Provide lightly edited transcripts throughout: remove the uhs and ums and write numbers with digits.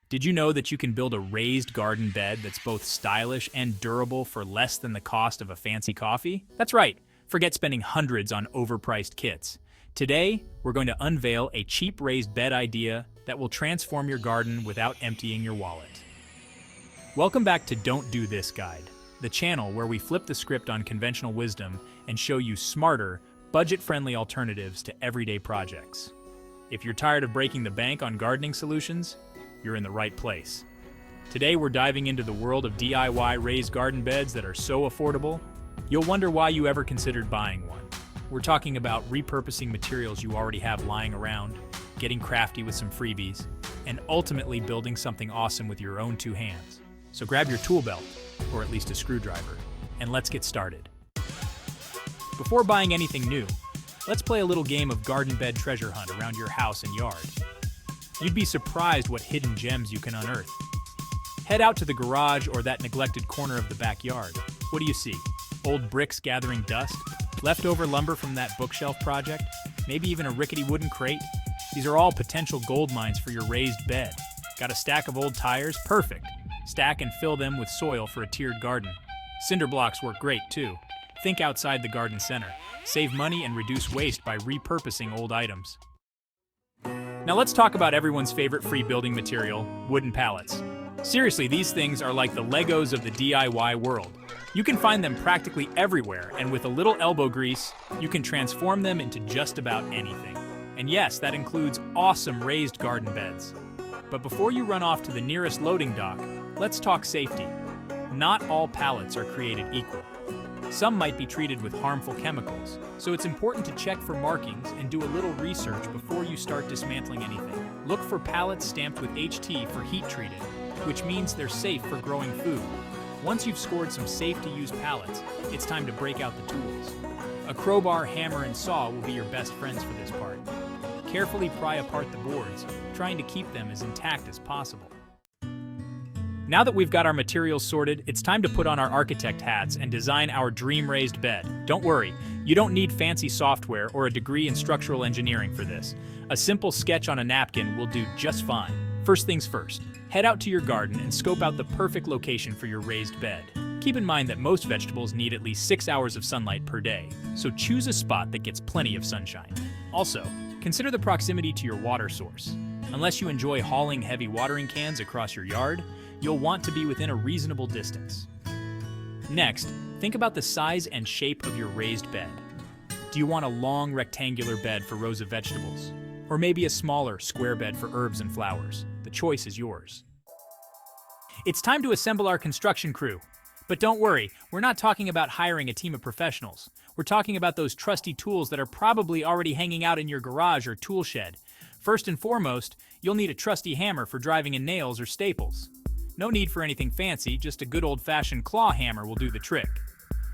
Did you know that you can build a raised garden bed that's both stylish and durable for less than the cost of a fancy coffee? That's right, forget spending hundreds on overpriced kits. Today, we're going to unveil a cheap raised bed idea that will transform your garden without emptying your wallet. Welcome back to Don't Do This Guide, the channel where we flip the script on conventional wisdom and show you smarter, budget-friendly alternatives to everyday projects. If you're tired of breaking the bank on gardening solutions, you're in the right place. Today we're diving into the world of DIY raised garden beds that are so affordable, you'll wonder why you ever considered buying one. We're talking about repurposing materials you already have lying around, getting crafty with some freebies, and ultimately building something awesome with your own two hands. So grab your tool belt, or at least a screwdriver, and let's get started. Before buying anything new, let's play a little game of garden bed treasure hunt around your house and yard. You'd be surprised what hidden gems you can unearth. Head out to the garage or that neglected corner of the backyard. What do you see? Old bricks gathering dust? Leftover lumber from that bookshelf project? Maybe even a rickety wooden crate? These are all potential gold mines for your raised bed. Got a stack of old tires? Perfect. Stack and fill them with soil for a tiered garden. Cinder blocks work great too. Think outside the garden center. Save money and reduce waste by repurposing old items. Now let's talk about everyone's favorite free building material, wooden pallets. Seriously, these things are like the Legos of the DIY world. You can find them practically everywhere, and with a little elbow grease, you can transform them into just about anything. And yes, that includes awesome raised garden beds. But before you run off to the nearest loading dock, let's talk safety. Not all pallets are created equal. Some might be treated with harmful chemicals, so it's important to check for markings and do a little research before you start dismantling anything. Look for pallets stamped with HT for heat treated, which means they're safe for growing food. Once you've scored some safe-to-use pallets, it's time to break out the tools. A crowbar, hammer, and saw will be your best friends for this part. Carefully pry apart the boards, trying to keep them as intact as possible. Now that we've got our materials sorted, it's time to put on our architect hats and design our dream raised bed. Don't worry, you don't need fancy software or a degree in structural engineering for this. A simple sketch on a napkin will do just fine. First things first, head out to your garden and scope out the perfect location for your raised bed. Keep in mind that most vegetables need at least 6 hours of sunlight per day, so choose a spot that gets plenty of sunshine. Also, consider the proximity to your water source. Unless you enjoy hauling heavy watering cans across your yard, you'll want to be within a reasonable distance. Next, think about the size and shape of your raised bed. Do you want a long rectangular bed for rows of vegetables? Or maybe a smaller square bed for herbs and flowers? The choice is yours. It's time to assemble our construction crew. But don't worry, we're not talking about hiring a team of professionals. We're talking about those trusty tools that are probably already hanging out in your garage or tool shed. First and foremost, you'll need a trusty hammer for driving in nails or staples. No need for anything fancy, just a good old-fashioned claw hammer will do the trick.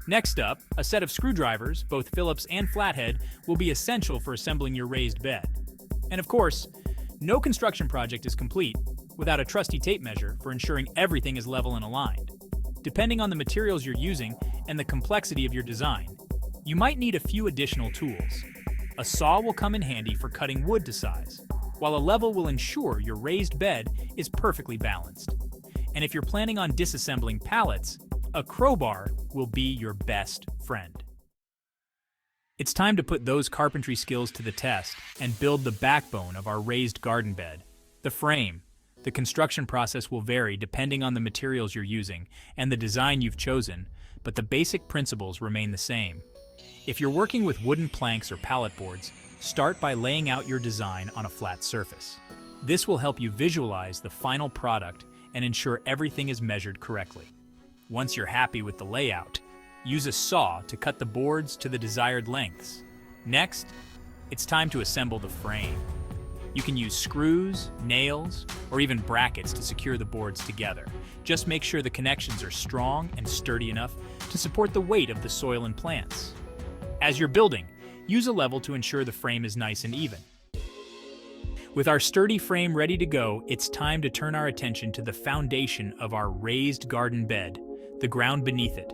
Next up, a set of screwdrivers, both Phillips and flathead, will be essential for assembling your raised bed. And of course, no construction project is complete without a trusty tape measure for ensuring everything is level and aligned. Depending on the materials you're using and the complexity of your design, you might need a few additional tools. A saw will come in handy for cutting wood to size, while a level will ensure your raised bed is perfectly balanced. And if you're planning on disassembling pallets, a crowbar will be your best friend. It's time to put those carpentry skills to the test and build the backbone of our raised garden bed, the frame. The construction process will vary depending on the materials you're using and the design you've chosen, but the basic principles remain the same. If you're working with wooden planks or pallet boards, start by laying out your design on a flat surface. This will help you visualize the final product and ensure everything is measured correctly. Once you're happy with the layout, use a saw to cut the boards to the desired lengths. Next, it's time to assemble the frame. You can use screws, nails, or even brackets to secure the boards together. Just make sure the connections are strong and sturdy enough to support the weight of the soil and plants. As you're building, use a level to ensure the frame is nice and even. With our sturdy frame ready to go, it's time to turn our attention to the foundation of our raised garden bed, the ground beneath it.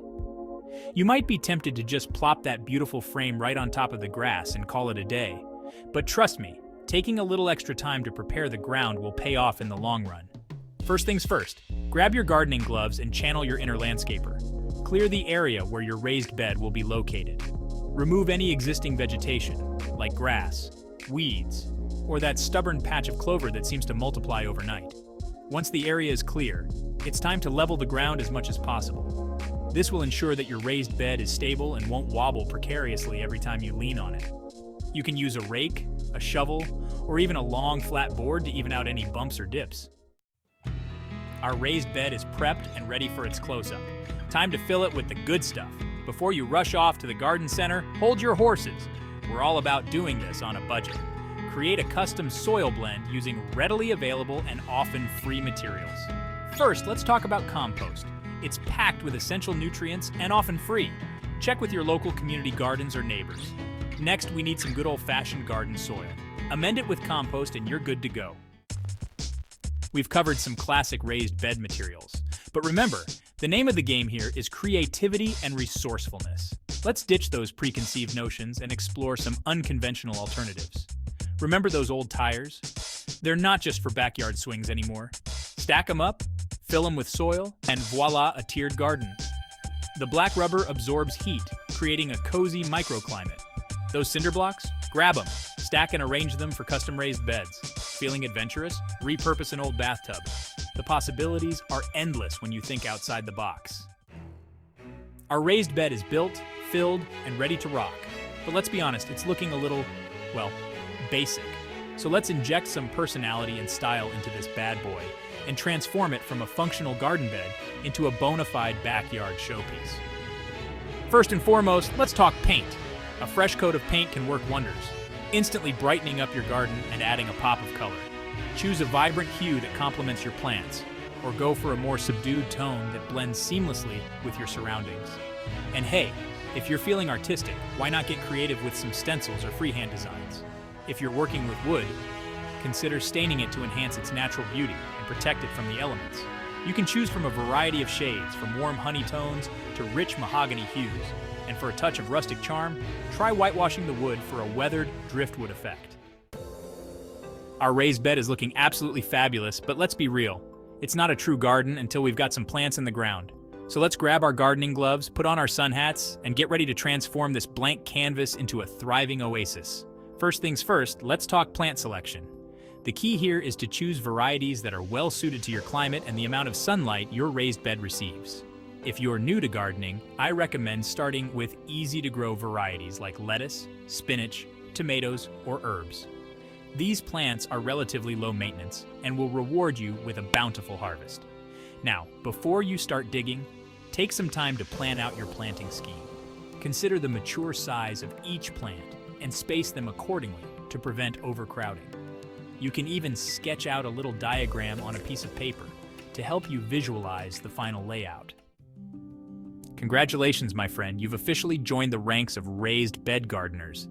You might be tempted to just plop that beautiful frame right on top of the grass and call it a day. But trust me, taking a little extra time to prepare the ground will pay off in the long run. First things first, grab your gardening gloves and channel your inner landscaper. Clear the area where your raised bed will be located. Remove any existing vegetation, like grass, weeds, or that stubborn patch of clover that seems to multiply overnight. Once the area is clear, it's time to level the ground as much as possible. This will ensure that your raised bed is stable and won't wobble precariously every time you lean on it. You can use a rake, a shovel, or even a long flat board to even out any bumps or dips. Our raised bed is prepped and ready for its close-up. Time to fill it with the good stuff. Before you rush off to the garden center, hold your horses. We're all about doing this on a budget. Create a custom soil blend using readily available and often free materials. First, let's talk about compost. It's packed with essential nutrients and often free. Check with your local community gardens or neighbors. Next, we need some good old-fashioned garden soil. Amend it with compost and you're good to go. We've covered some classic raised bed materials. But remember, the name of the game here is creativity and resourcefulness. Let's ditch those preconceived notions and explore some unconventional alternatives. Remember those old tires? They're not just for backyard swings anymore. Stack them up, fill them with soil, and voila, a tiered garden. The black rubber absorbs heat, creating a cozy microclimate. Those cinder blocks? Grab them, stack and arrange them for custom raised beds. Feeling adventurous? Repurpose an old bathtub. The possibilities are endless when you think outside the box. Our raised bed is built, filled, and ready to rock. But let's be honest, it's looking a little, well, basic. So let's inject some personality and style into this bad boy and transform it from a functional garden bed into a bona fide backyard showpiece. First and foremost, let's talk paint. A fresh coat of paint can work wonders, instantly brightening up your garden and adding a pop of color. Choose a vibrant hue that complements your plants, or go for a more subdued tone that blends seamlessly with your surroundings. And hey, if you're feeling artistic, why not get creative with some stencils or freehand designs? If you're working with wood, consider staining it to enhance its natural beauty and protect it from the elements. You can choose from a variety of shades, from warm honey tones to rich mahogany hues. And for a touch of rustic charm, try whitewashing the wood for a weathered driftwood effect. Our raised bed is looking absolutely fabulous, but let's be real. It's not a true garden until we've got some plants in the ground. So let's grab our gardening gloves, put on our sun hats, and get ready to transform this blank canvas into a thriving oasis. First things first, let's talk plant selection. The key here is to choose varieties that are well suited to your climate and the amount of sunlight your raised bed receives. If you're new to gardening, I recommend starting with easy-to-grow varieties like lettuce, spinach, tomatoes, or herbs. These plants are relatively low maintenance and will reward you with a bountiful harvest. Now, before you start digging, take some time to plan out your planting scheme. Consider the mature size of each plant and space them accordingly to prevent overcrowding. You can even sketch out a little diagram on a piece of paper to help you visualize the final layout. Congratulations, my friend, you've officially joined the ranks of raised bed gardeners.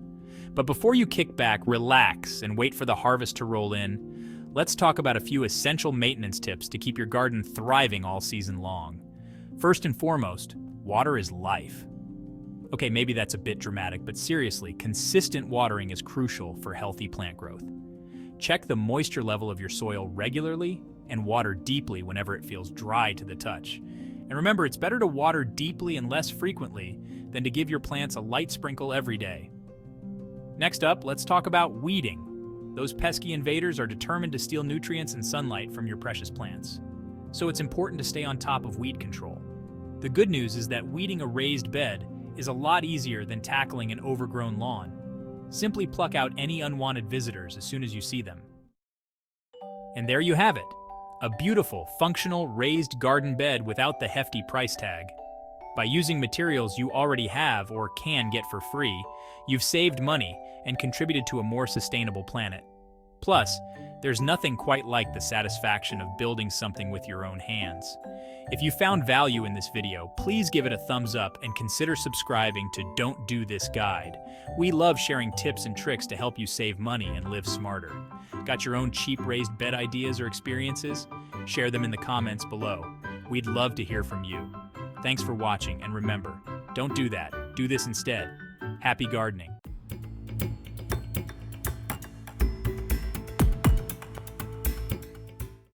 But before you kick back, relax, and wait for the harvest to roll in, let's talk about a few essential maintenance tips to keep your garden thriving all season long. First and foremost, water is life. Okay, maybe that's a bit dramatic, but seriously, consistent watering is crucial for healthy plant growth. Check the moisture level of your soil regularly and water deeply whenever it feels dry to the touch. And remember, it's better to water deeply and less frequently than to give your plants a light sprinkle every day. Next up, let's talk about weeding. Those pesky invaders are determined to steal nutrients and sunlight from your precious plants. So it's important to stay on top of weed control. The good news is that weeding a raised bed is a lot easier than tackling an overgrown lawn. Simply pluck out any unwanted visitors as soon as you see them. And there you have it. A beautiful, functional, raised garden bed without the hefty price tag. By using materials you already have or can get for free, you've saved money and contributed to a more sustainable planet. Plus, there's nothing quite like the satisfaction of building something with your own hands. If you found value in this video, please give it a thumbs up and consider subscribing to Don't Do This Guide. We love sharing tips and tricks to help you save money and live smarter. Got your own cheap raised bed ideas or experiences? Share them in the comments below. We'd love to hear from you. Thanks for watching, and remember, don't do that. Do this instead. Happy gardening.